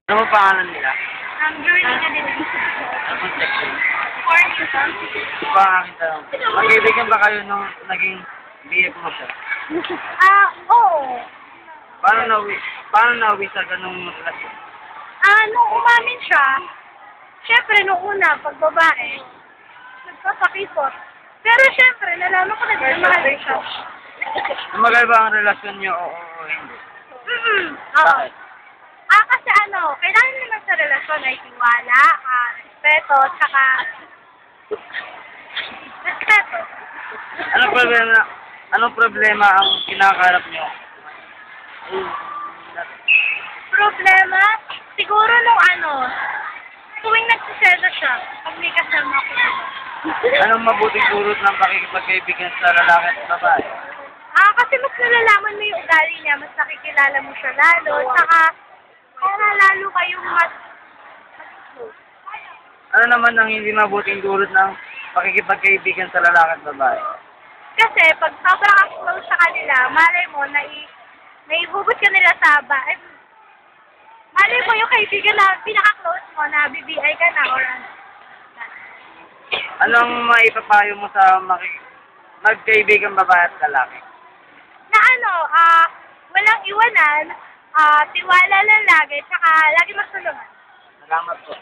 Ano ba pangalan nila? Journey ka din. Anong section? Morning. Bakit tanong? Magkaibigan ba kayo nung naging BF mo siya? Oo. Paano nauwi sa ganung relasyon? Nung umamin siya, syempre nung una, pag babae, nagpapakipot. Pero syempre, nalaman ko na din na mahal siya. Tumagal ba ang relasyon niyo o hindi? Oo. Bakit? Kasi kailangan naman sa relasyon ay tiwala, respeto, tsaka respeto. Anong problema ang kinakaharap niyo? Problema? Siguro tuwing nagsiseda siya, pag may kasama ko. Anong mabuting dulot ng pakikipagkaibigan sa lalaki at babae? Kasi mas nalalaman mo yung ugali niya, mas nakikilala mo siya lalo, tsaka para lalo kayong mas close. Ano naman ang hindi mabuting dulot ng pakikipagkaibigan sa lalaki at babae? Kasi pag sobrang kang close sa kanila, malay mo na naibubot ka nila sa malay mo yung kaibigan na pinaka-close mo na BBI ka na or ano. Anong maipapayo mo sa magkaibigan babae at lalaki? Na walang iwanan, tiwala lang lagi, tsaka lagi magtulungan. Salamat po.